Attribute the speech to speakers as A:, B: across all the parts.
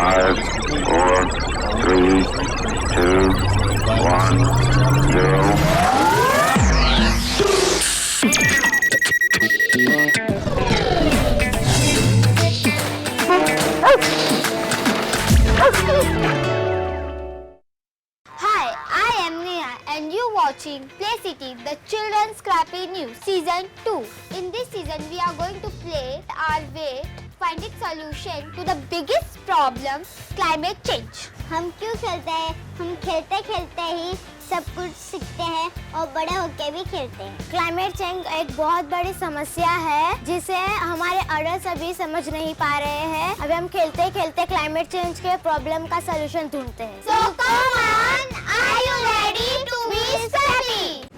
A: 5, 4, 3, 2, 1, 0.
B: Hi, I am Neha and you watching Play City, the Children's Scrappy News Season 2. In this season, we are going to play our way finding solution to the biggest problem, climate change.
C: हम क्यों खेलते हैं? हम खेलते खेलते ही सब कुछ सीखते हैं और बड़े होके भी खेलते हैं।
B: क्लाइमेट चेंज एक बहुत बड़ी समस्या है जिसे हमारे अडल्ट्स अभी समझ नहीं पा रहे हैं। अभी हम खेलते खेलते क्लाइमेट चेंज के प्रॉब्लम का सलूशन ढूंढते हैं। So come on, are you ready to be scrappy?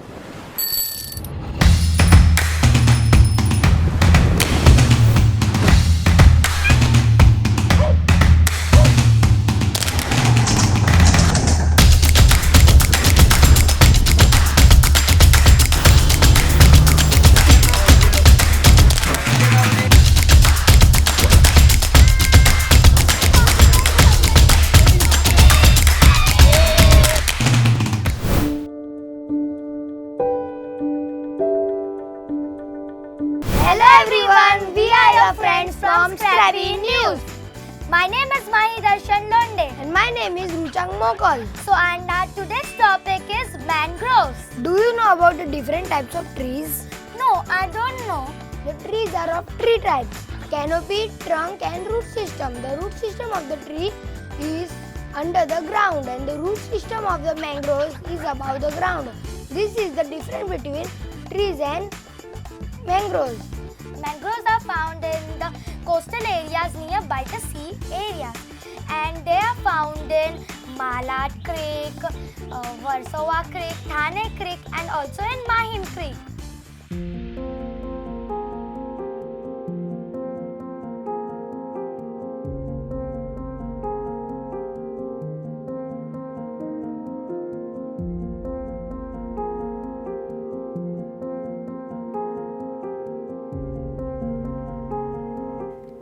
B: Hello everyone, we are your friends from Scrappy News. My name is Mahi Darshan Londe and my name is Ruchang Mokal. So and our today's topic is mangroves.
D: Do you know about the different types of trees?
B: No, I don't know.
D: The trees are of three types: canopy, trunk and root system. The root system of the tree is under the ground and the root system of the mangroves is above the ground. This is the difference between trees and mangroves.
B: Mangroves are found in the coastal areas nearby the sea areas and they are found in Malad Creek, Warsaw Creek, Thane Creek and also in Mahim Creek.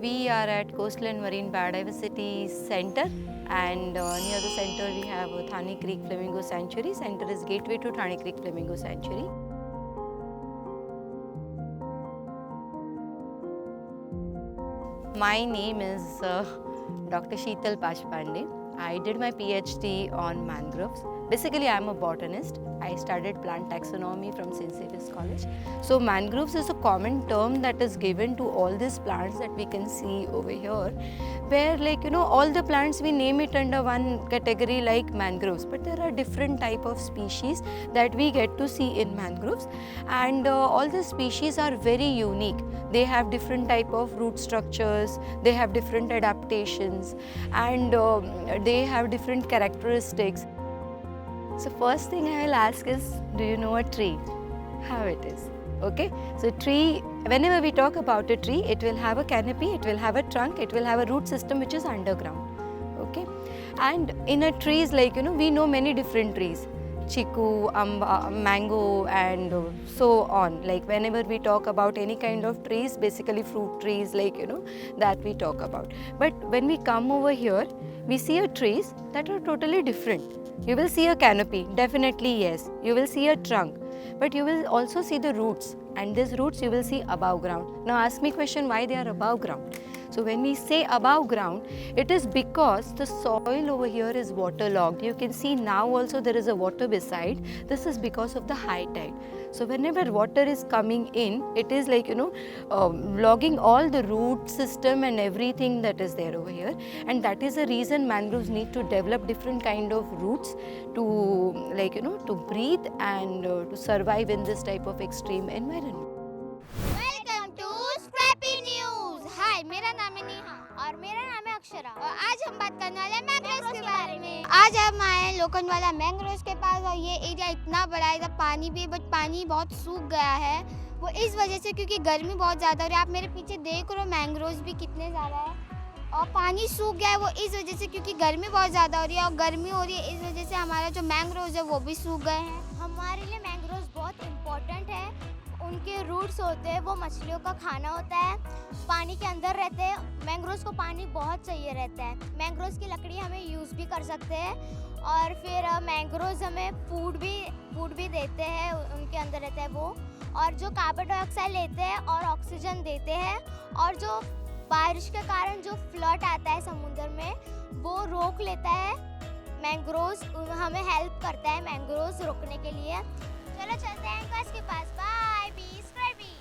E: We are at Coastal and Marine Biodiversity Center and near the center we have Thane Creek Flamingo Sanctuary. Center is gateway to Thane Creek Flamingo Sanctuary. My name is Dr. Sheetal Pashpande. I did my PhD on mangroves. Basically, I am a botanist. I studied plant taxonomy from St. Xavier's College. So mangroves is a common term that is given to all these plants that we can see over here, where all the plants we name it under one category like mangroves, but there are different type of species that we get to see in mangroves, and all the species are very unique. They have different type of root structures, they have different adaptations, and they have different characteristics. So first thing I will ask is, do you know a tree? How it is? Okay, so tree, whenever we talk about a tree, it will have a canopy, it will have a trunk, it will have a root system which is underground. Okay, and in a trees we know many different trees, chiku, amba, mango and so on. Like whenever we talk about any kind of trees, basically fruit trees that we talk about. But when we come over here, we see a trees that are totally different. You will see a canopy, definitely yes. You will see a trunk, but you will also see the roots, and these roots you will see above ground. Now ask me question, why they are above ground? So when we say above ground, it is because the soil over here is waterlogged. You can see now also there is a water beside. This is because of the high tide. So whenever water is coming in, it is logging all the root system and everything that is there over here. And that is the reason mangroves need to develop different kind of roots to to breathe and to survive in this type of extreme environment.
B: Welcome to Scrappy News. Hi, मेरा नाम है नेहा और मेरा नाम है अक्षरा और आज हम बात करने वाले हैं मैंग्रोव्स के बारे में। आज हम आए हैं लोखंडवाला मैंग्रोव्स के पास और ये एरिया इतना बड़ा है, इधर पानी भी, बट पानी बहुत सूख गया है। वो इस वजह से क्योंकि गर्मी बहुत ज़्यादा हो रही है। आप मेरे पीछे देख रहे हो मैंग्रोव्स भी कितने ज़्यादा है और पानी सूख गया है वो इस वजह से क्योंकि गर्मी बहुत ज़्यादा हो रही है और गर्मी हो रही है इस वजह से हमारा जो मैंग्रोव्स है वो भी सूख गए हैं। हमारे लिए मैंग्रोव्स बहुत इम्पोर्टेंट है। उनके रूट्स होते हैं वो मछलियों का खाना होता है, पानी के अंदर रहते हैं। मैंग्रोव्स को पानी बहुत चाहिए रहता है। मैंग्रोव्स की लकड़ी हमें यूज़ भी कर सकते हैं और फिर मैंग्रोव्स हमें फूड भी देते हैं, उनके अंदर रहता है वो। और जो कार्बन डाइऑक्साइड लेते हैं और ऑक्सीजन देते हैं, और जो बारिश के कारण जो फ्लड आता है समुद्र में वो रोक लेता है। मैंग्रोव्स हमें हेल्प करता है मैंग्रोव्स रोकने के लिए। चलो चलते हैं अंकल के पास। Bye, be scrappy.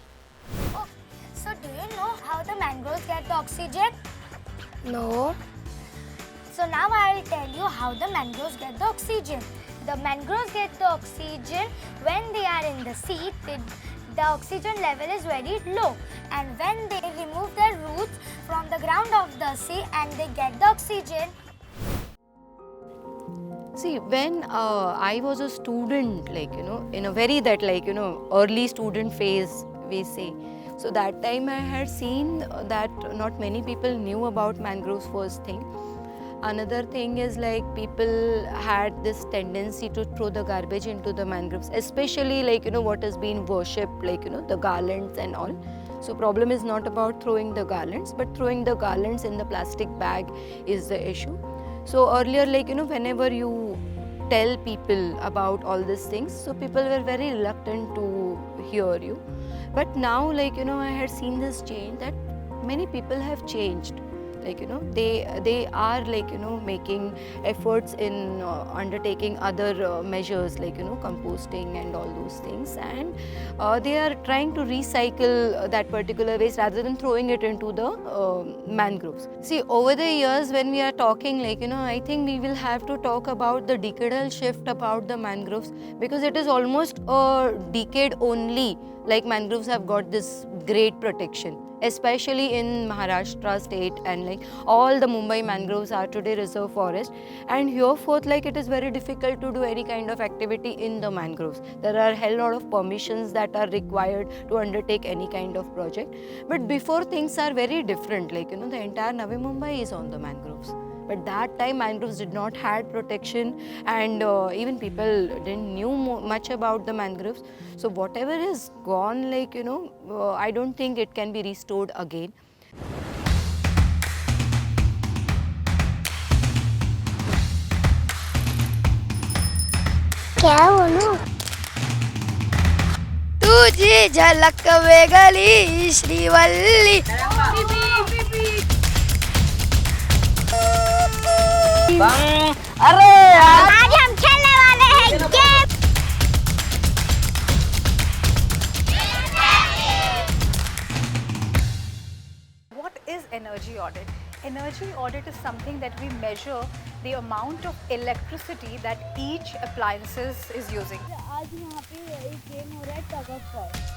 D: So do you know how the mangroves get the oxygen? No. So now I will tell you how the mangroves get the oxygen. The mangroves get the oxygen when they are in the sea. The oxygen level is very low, and when they remove their roots from the ground of the sea and they get the oxygen.
E: See, when I was a student, like, you know, in a very that, like, you know, early student phase, we say. So that time I had seen that not many people knew about mangroves, first thing. Another thing is like people had this tendency to throw the garbage into the mangroves, especially like, you know, what has been worshipped, like, you know, the garlands and all. So problem is not about throwing the garlands, but throwing the garlands in the plastic bag is the issue. So earlier, like, you know, whenever you tell people about all these things, so people were very reluctant to hear you. But now, like, you know, I had seen this change that many people have changed. Like, you know, they are, like, you know, making efforts in undertaking other measures, like, you know, composting and all those things, and they are trying to recycle that particular waste rather than throwing it into the mangroves. See, over the years when we are talking, like, you know, I think we will have to talk about the decadal shift about the mangroves, because it is almost a decade only like mangroves have got this great protection, especially in Maharashtra state, and like all the Mumbai mangroves are today reserve forest, and hereforth like it is very difficult to do any kind of activity in the mangroves. There are a hell lot of permissions that are required to undertake any kind of project, but before things are very different, like, you know, the entire Navi Mumbai is on the mangroves. But that time mangroves did not had protection, and even people didn't knew much about the mangroves. So whatever is gone, like, you know, I don't think it can be restored again.
C: क्या बोलूं?
D: तुझी झलक vaguely Srivalli.
C: अरे आज हम खेलने वाले हैं game.
F: What is energy audit? Energy audit is something that we measure the amount of electricity that each appliances is using.
B: आज यहाँ पे एक गेम हो रहा है tug of war.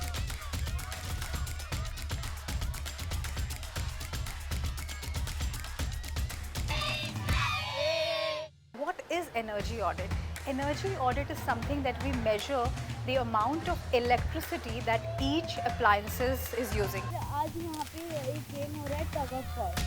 F: What is energy audit? Energy audit is something that we measure the amount of electricity that each appliances is using.
B: आज यहाँ पे एक गेम हो रहा है टग ऑफ वॉर।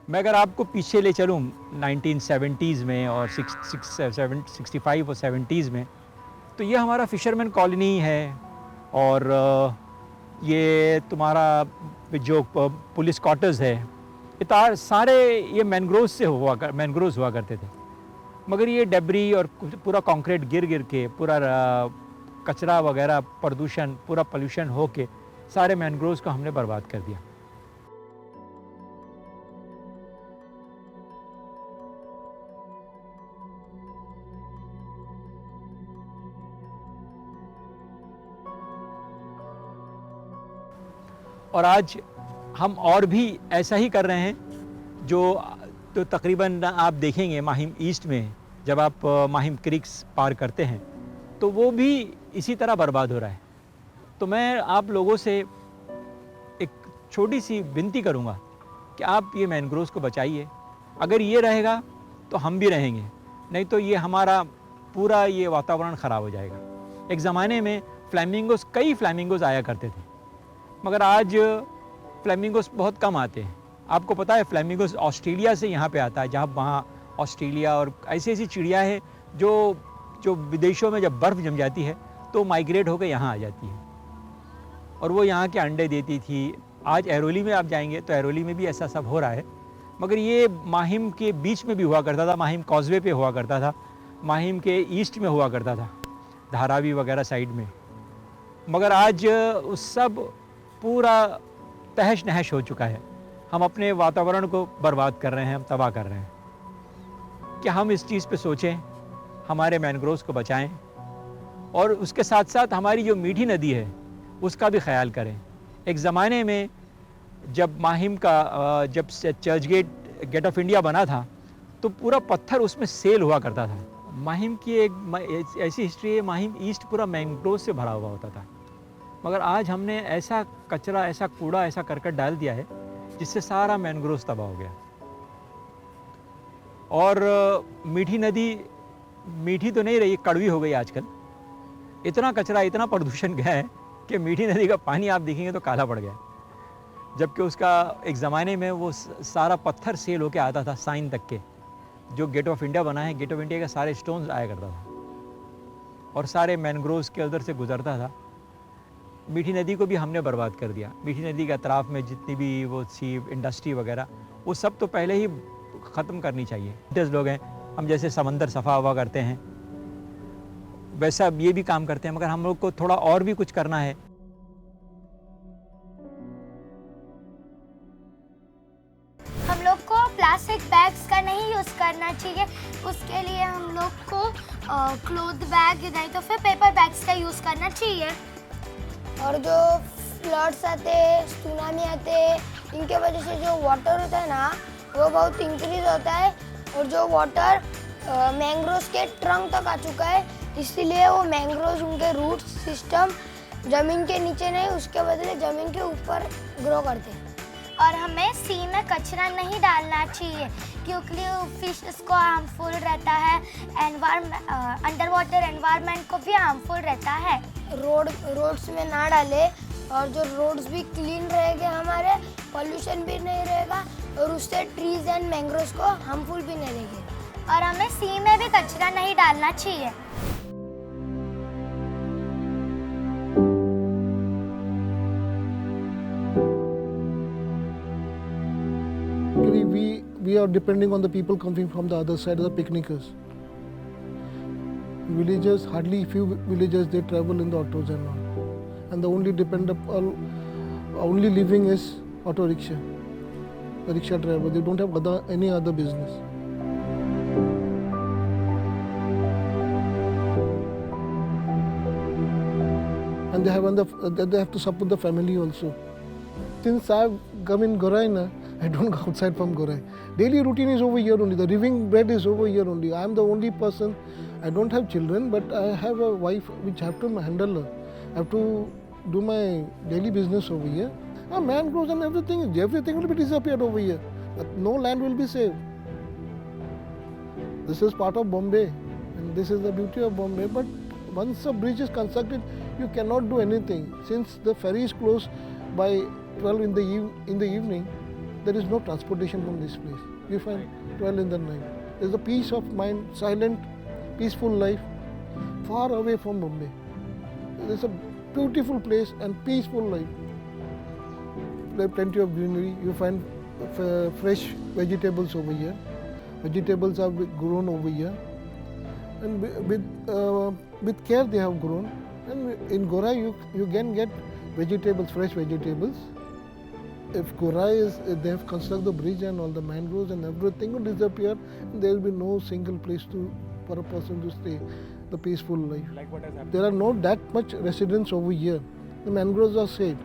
G: मैं अगर आपको पीछे ले चलूँ 1970s में और 65 और 70s में, तो ये हमारा फिशरमैन कॉलोनी है, और ये तुम्हारा जो पुलिस क्वार्टर्स है, ये सारे ये मैनग्रोव्स हुआ करते थे। मगर ये डेब्री और पूरा कंक्रीट गिर के पूरा कचरा वगैरह प्रदूषण पूरा पोल्यूशन हो के सारे मैनग्रोव्स को हमने बर्बाद कर दिया। और आज हम और भी ऐसा ही कर रहे हैं, जो तो तकरीबन आप देखेंगे माहिम ईस्ट में जब आप माहिम क्रिक्स पार करते हैं तो वो भी इसी तरह बर्बाद हो रहा है। तो मैं आप लोगों से एक छोटी सी विनती करूंगा कि आप ये मैंग्रोव्स को बचाइए, अगर ये रहेगा तो हम भी रहेंगे, नहीं तो ये हमारा पूरा ये वातावरण ख़राब हो जाएगा। एक ज़माने में फ्लैमिंगोस, कई फ्लैमिंगोस आया करते थे, मगर आज फ्लैमिंगोस बहुत कम आते हैं। आपको पता है फ्लैमिंगोस ऑस्ट्रेलिया से यहाँ पे आता है, जहाँ वहाँ ऑस्ट्रेलिया और ऐसी ऐसी चिड़िया है जो विदेशों में जब बर्फ़ जम जाती है तो माइग्रेट होकर यहाँ आ जाती है और वो यहाँ के अंडे देती थी। आज एरोली में आप जाएंगे तो एरोली में भी ऐसा सब हो रहा है, मगर ये माहिम के बीच में भी हुआ करता था, माहिम कॉजवे पे हुआ करता था, माहिम के ईस्ट में हुआ करता था, धारावी वगैरह साइड में, मगर आज उस सब पूरा तहश नहश हो चुका है। हम अपने वातावरण को बर्बाद कर रहे हैं, हम तबाह कर रहे हैं। कि हम इस चीज़ पे सोचें, हमारे मैंग्रोव्स को बचाएं और उसके साथ साथ हमारी जो मीठी नदी है उसका भी ख्याल करें। एक ज़माने में जब माहिम का जब चर्च गेट ऑफ इंडिया बना था तो पूरा पत्थर उसमें सेल हुआ करता था। माहिम की एक ऐसी हिस्ट्री है, माहिम ईस्ट पूरा मैंग्रोव से भरा हुआ होता था, मगर आज हमने ऐसा कचरा, ऐसा कूड़ा, ऐसा करकट डाल दिया है जिससे सारा मैंग्रोव तबाह हो गया। और मीठी नदी मीठी तो नहीं रही, कड़वी हो गई आजकल। इतना कचरा, इतना प्रदूषण गया है कि मीठी नदी का पानी आप देखेंगे तो काला पड़ गया, जबकि उसका एक ज़माने में वो सारा पत्थर सेल होके आता था साइन तक के। जो गेट ऑफ इंडिया बना है, गेट ऑफ इंडिया के सारे स्टोन्स आया करता था और सारे मैनग्रोव्स के उधर से गुजरता था। मीठी नदी को भी हमने बर्बाद कर दिया। मीठी नदी के अतराफ़ में जितनी भी वो थी इंडस्ट्री वगैरह, वो सब तो पहले ही ख़त्म करनी चाहिए। इंटरेस्ट लोग हैं, हम जैसे समंदर सफ़ा हुआ करते हैं वैसा ये भी काम करते हैं, मगर हम लोग को थोड़ा और भी कुछ करना है।
D: हम लोग को प्लास्टिक बैग्स का नहीं यूज़ करना चाहिए, उसके लिए हम लोग को क्लॉथ बैग नहीं तो फिर पेपर बैग्स का यूज़ करना चाहिए। और जो फ्लड्स आते हैं, सुनामी आते हैं, इनके वजह से जो वाटर होता है ना वो बहुत इंक्रीज होता है और जो वाटर मैंग्रोव्स के ट्रंक तक आ चुका है, इसीलिए वो मैंग्रोव्स उनके रूट सिस्टम ज़मीन के नीचे नहीं, उसके बदले ज़मीन के ऊपर ग्रो करते हैं।
C: और हमें सी में कचरा नहीं डालना चाहिए क्योंकि फिशेस को हार्मफुल रहता है, अंडर वाटर एनवायरनमेंट को भी हार्मफुल रहता है।
D: रोड्स में ना डाले और जो रोड्स भी क्लीन रहेंगे हमारे, पोल्यूशन भी नहीं रहेगा और उससे ट्रीज एंड मैंग्रोव्स को हार्मफुल भी नहीं रहेंगे।
C: और हमें सी में भी कचरा नहीं डालना चाहिए।
H: We are depending on the people coming from the other side, the picnickers. Villagers, hardly few villagers, they travel in the autos and all. And the only living is auto rickshaw, the rickshaw driver. They don't have any other business. And they have to support the family also. Since I've come in Gorai, I don't go outside from Gorai. Daily routine is over here only. The living bread is over here only. I am the only person. I don't have children, but I have a wife which I have to handle her. I have to do my daily business over here. Mangroves and everything will be disappeared over here. But no land will be saved. This is part of Bombay, and this is the beauty of Bombay. But once a bridge is constructed, you cannot do anything. Since the ferry is closed by 12 in the evening, there is no transportation from this place. You find 12 in the night. There is a peace of mind, silent, peaceful life, far away from Bombay. There is a beautiful place and peaceful life. There are plenty of greenery. You find fresh vegetables over here. Vegetables are grown over here, and with care they have grown. And in Gorai you can get vegetables, fresh vegetables. If Gorai they have constructed the bridge and all the mangroves and everything will disappear, and there will be no single place for a person to stay, the peaceful life.
G: Like what has happened?
H: There are not that much residents over here. The mangroves are saved.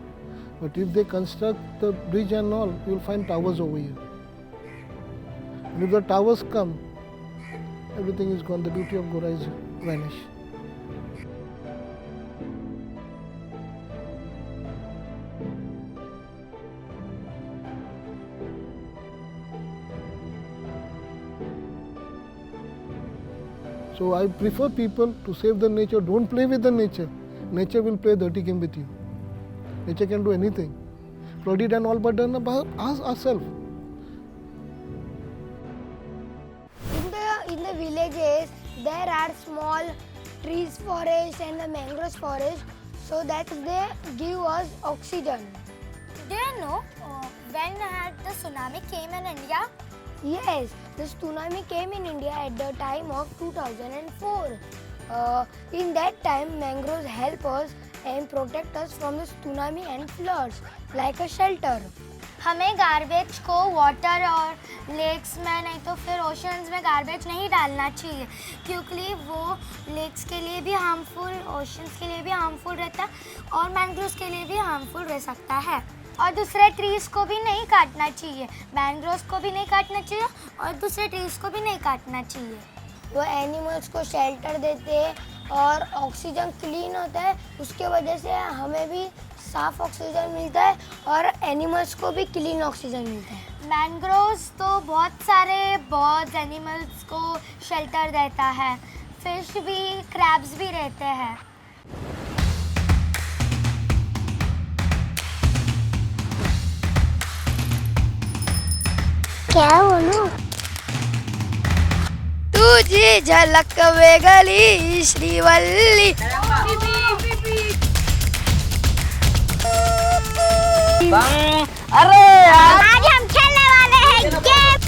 H: But if they construct the bridge and all, you will find towers over here. And if the towers come, everything is gone. The beauty of Gorai is vanished. So I prefer people to save the nature. Don't play with the nature. Nature will play dirty game with you. Nature can do anything. Flood it and all, but done by us ourselves.
D: In the villages, there are small trees forest and the mangrove forest, so that they give us oxygen.
C: Do you know when had the tsunami came in India?
D: Yes, the tsunami came in India at the time of 2004. In that time, mangroves help us and protect us from the tsunami and floods like a shelter.
C: हमें garbage को water और lakes में नहीं तो फिर oceans में garbage नहीं डालना चाहिए, क्योंकि वो लेक्स के लिए भी हार्मफुल, ओशंस के लिए भी हार्मफुल रहता है और मैंग्रोव्स के लिए भी हार्मफुल रह सकता है। और दूसरे ट्रीज़ को भी नहीं काटना चाहिए, मैंग्रोव्स को भी नहीं काटना चाहिए और दूसरे ट्रीज़ को भी नहीं काटना चाहिए।
D: वो एनिमल्स को शेल्टर देते हैं और ऑक्सीजन क्लीन होता है, उसके वजह से हमें भी साफ ऑक्सीजन मिलता है और एनिमल्स को भी क्लीन ऑक्सीजन मिलता है।
C: मैंग्रोव्स तो बहुत सारे बर्ड्स एनिमल्स को शेल्टर देता है, फिश भी, क्रैब्स भी रहते हैं।
D: क्या बोलूं? तुझे झलक वे गली श्रीवल्ली।
B: आज हम खेलने वाले हैं game.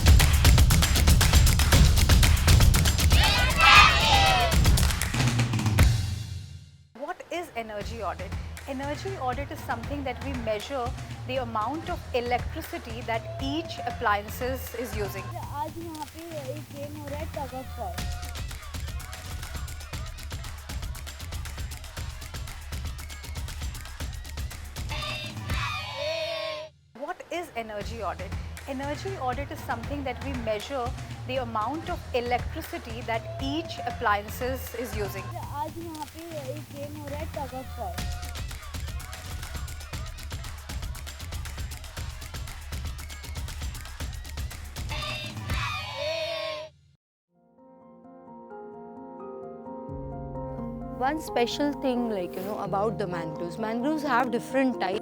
F: What is energy audit? Energy audit is something that we measure the amount of electricity that each appliances is using.
B: आज यहाँ पे एक गेम हो रहा है tug of war.
F: What is energy audit? Energy audit is something that we measure the amount of electricity that each appliances is using.
B: आज यहाँ पे एक गेम हो रहा है tug of war.
E: One special thing, like, about the mangroves have different type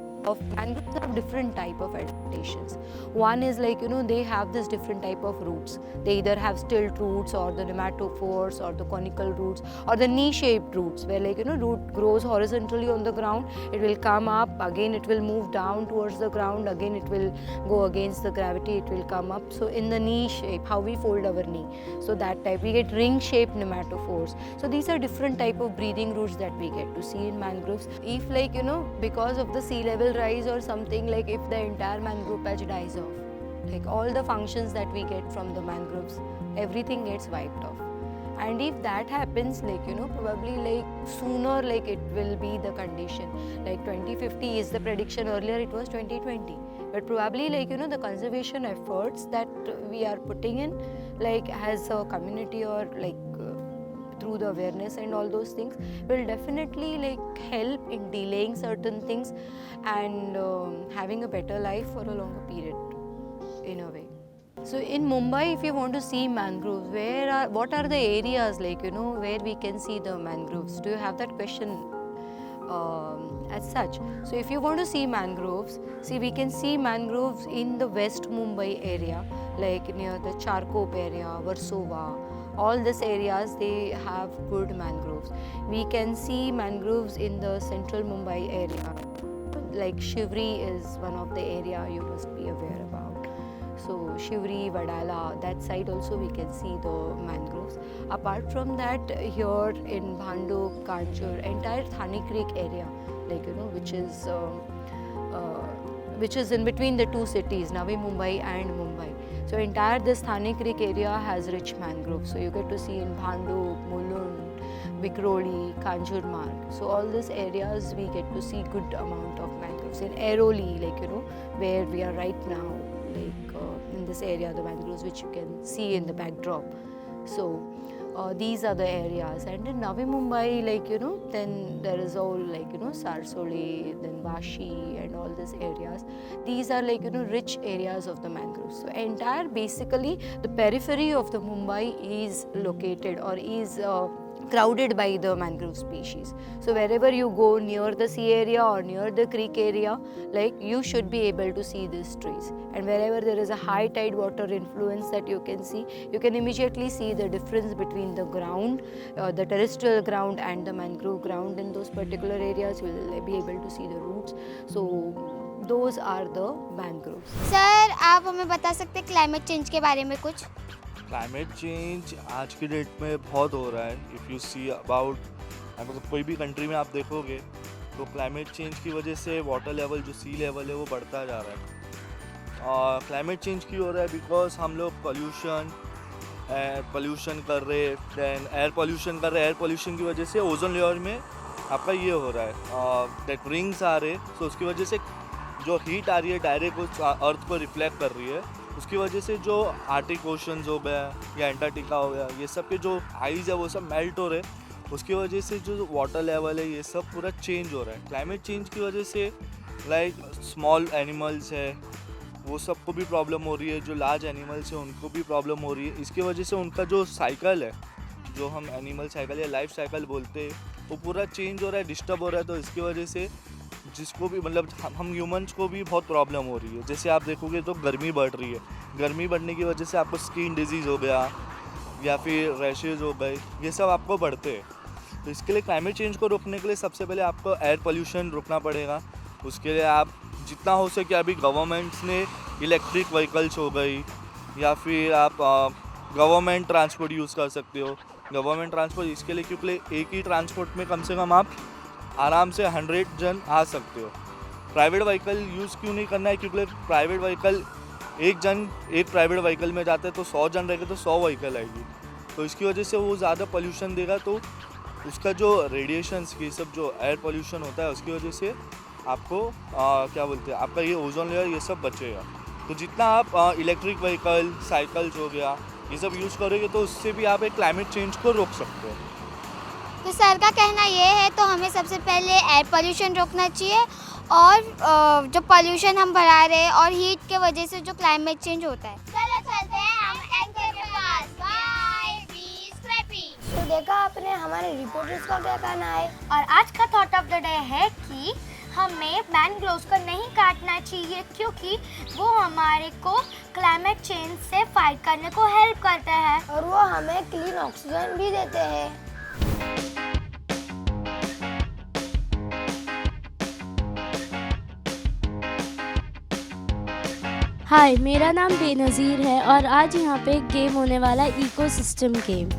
E: of adaptations. One is like, they have this different type of roots. They either have stilt roots or the nematophores or the conical roots or the knee-shaped roots, where like, root grows horizontally on the ground, it will come up, again it will move down towards the ground, again it will go against the gravity, it will come up. So in the knee shape, how we fold our knee, so that type, we get ring-shaped nematophores. So these are different type of breathing roots that we get to see in mangroves. If like, because of the sea level rise or something, like if the entire mangrove patch dies off, like all the functions that we get from the mangroves, everything gets wiped off. And if that happens, like, probably like sooner, like it will be the condition. Like 2050 is the prediction, earlier it was 2020. But probably like, the conservation efforts that we are putting in, like as a community or like through the awareness and all those things, will definitely like help in delaying certain things and having a better life for a longer period in a way. So in Mumbai, if you want to see mangroves, what are the areas like, where we can see the mangroves? Do you have that question as such? So if you want to see mangroves, we can see mangroves in the West Mumbai area, like near the Charkop area, Versova. All these areas, they have good mangroves. We can see mangroves in the central Mumbai area. Like Shivri is one of the area you must be aware about. So Shivri, Vadala, that side also we can see the mangroves. Apart from that, here in Bhandup, Kanjur, entire Thani Creek area, like which is in between the two cities, Navi Mumbai and Mumbai. So entire this Thani Creek area has rich mangroves. So you get to see in Bhandup, Mulund, Bikroli, Kanjur Marg. So all these areas we get to see good amount of mangroves. In Airoli, like where we are right now, like in this area, the mangroves which you can see in the backdrop. So These are the areas. And in Navi Mumbai, like, you know, then there is all, like, you know, Sarsoli, then Vashi and all these areas. These are, like, you know, rich areas of the mangroves. So entire, basically, the periphery of the Mumbai is located or is crowded by the mangrove species. So wherever you go near the sea area or near the creek area, like, you should be able to see these trees. And wherever there is a high tide water influence that you can see, you can immediately see the difference between the ground, the terrestrial ground and the mangrove ground in those particular areas. You will be able to see the roots. So those are the mangroves.
B: Sir आप हमें बता सकते हैं climate change के बारे में कुछ?
I: Climate change आज की डेट में बहुत हो रहा है. इफ़ यू सी अबाउट, मतलब कोई भी कंट्री में आप देखोगे तो क्लाइमेट चेंज की वजह से वाटर लेवल, जो सी लेवल है, वो बढ़ता जा रहा है. और क्लाइमेट चेंज क्यों हो रहा है? बिकॉज हम लोग पोल्यूशन कर रहे हैं, दैन एयर पोल्यूशन कर रहे हैं. एयर पोल्यूशन की वजह से ओजोन लेयर में आपका ये हो रहा है, दैट रिंग्स आ रहे हैं. तो उसकी वजह से जो हीट आ रही है डायरेक्ट उस अर्थ को रिफ्लेक्ट कर रही है. उसकी वजह से जो आर्टिक ओशंस हो गया या एंटार्क्टिका हो गया, ये सब के जो आइज़ है वो सब मेल्ट हो रहे हैं. उसकी वजह से जो वाटर लेवल है ये सब पूरा चेंज हो रहा है. क्लाइमेट चेंज की वजह से लाइक स्मॉल एनिमल्स है वो सबको भी प्रॉब्लम हो रही है. जो लार्ज एनिमल्स है उनको भी प्रॉब्लम हो रही है. इसकी वजह से उनका जो साइकिल है, जो हम एनिमल साइकिल या लाइफ साइकिल बोलते हैं, वो पूरा चेंज हो रहा है, डिस्टर्ब हो रहा है. तो इसकी वजह से जिसको भी, मतलब हम ह्यूमन्स को भी बहुत प्रॉब्लम हो रही है. जैसे आप देखोगे तो गर्मी बढ़ रही है. गर्मी बढ़ने की वजह से आपको स्किन डिजीज़ हो गया या फिर रैशेज़ हो गए, ये सब आपको बढ़ते हैं. तो इसके लिए क्लाइमेट चेंज को रोकने के लिए सबसे पहले आपको एयर पोल्यूशन रोकना पड़ेगा. उसके लिए आप जितना हो सके, अभी गवर्नमेंट्स ने इलेक्ट्रिक व्हीकल्स हो गई या फिर आप गवर्नमेंट ट्रांसपोर्ट यूज़ कर सकते हो. गवर्नमेंट ट्रांसपोर्ट इसके लिए, क्योंकि एक ही ट्रांसपोर्ट में कम से कम आप आराम से 100 जन आ सकते हो. प्राइवेट व्हीकल यूज़ क्यों नहीं करना है? क्योंकि प्राइवेट व्हीकल एक प्राइवेट व्हीकल में जाता है तो 100 जन रहेगा तो 100 व्हीकल आएगी. तो इसकी वजह से वो ज़्यादा पोल्यूशन देगा. तो उसका जो रेडिएशंस, ये सब जो एयर पोल्यूशन होता है, उसकी वजह से आपको क्या बोलते हैं, आपका ये ओजोन लेयर ये सब बचेगा. तो जितना आप इलेक्ट्रिक व्हीकल, साइकिल्स हो गया, ये सब यूज़ करोगे तो उससे भी आप एक क्लाइमेट चेंज को रोक सकते हो.
B: तो सर का कहना ये है तो हमें सबसे पहले एयर पोल्यूशन रोकना चाहिए और जो पोल्यूशन हम बढ़ा रहे हैं और हीट के वजह से जो क्लाइमेट चेंज होता है. चलो चलते हैं हम एंकर के पास. Bye be scrapie.
D: तो देखा आपने हमारे रिपोर्टर्स का क्या कहना है.
C: और आज का थॉट ऑफ द डे है कि हमें मैंग्रोव्स को नहीं काटना चाहिए क्योंकि वो हमारे को क्लाइमेट चेंज से फाइट करने को हेल्प करते हैं
D: और वो हमें क्लीन ऑक्सीजन भी देते हैं.
J: हाय, मेरा नाम बेनज़ीर है और आज यहाँ पे एक गेम होने वाला है, इकोसिस्टम गेम.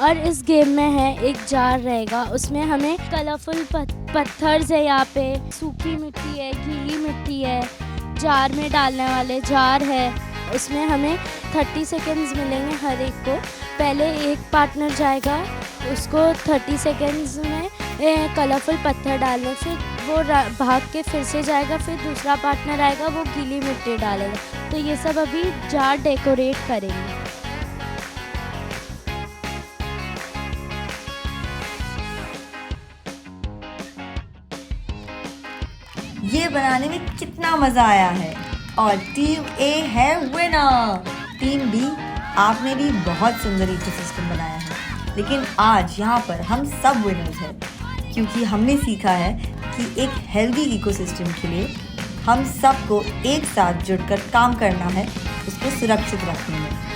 J: और इस गेम में है एक जार रहेगा, उसमें हमें कलरफुल पत्थर्स है, यहाँ पे सूखी मिट्टी है, गीली मिट्टी है, जार में डालने वाले जार है. उसमें हमें 30 सेकेंड्स मिलेंगे हर एक को. पहले एक पार्टनर जाएगा, उसको 30 सेकेंड्स में कलरफुल पत्थर डालने, फिर वो भाग के फिर से जाएगा, फिर दूसरा पार्टनर आएगा, वो गीली मिट्टी डालेगा. तो ये सब अभी जार डेकोरेट करेंगे.
K: ये बनाने में कितना मज़ा आया है और टीम ए है विनर. टीम बी, आपने भी बहुत सुंदर इकोसिस्टम बनाया है, लेकिन आज यहाँ पर हम सब विनर्स हैं क्योंकि हमने सीखा है कि एक हेल्दी इकोसिस्टम के लिए हम सबको एक साथ जुड़कर काम करना है, उसको सुरक्षित रखने में.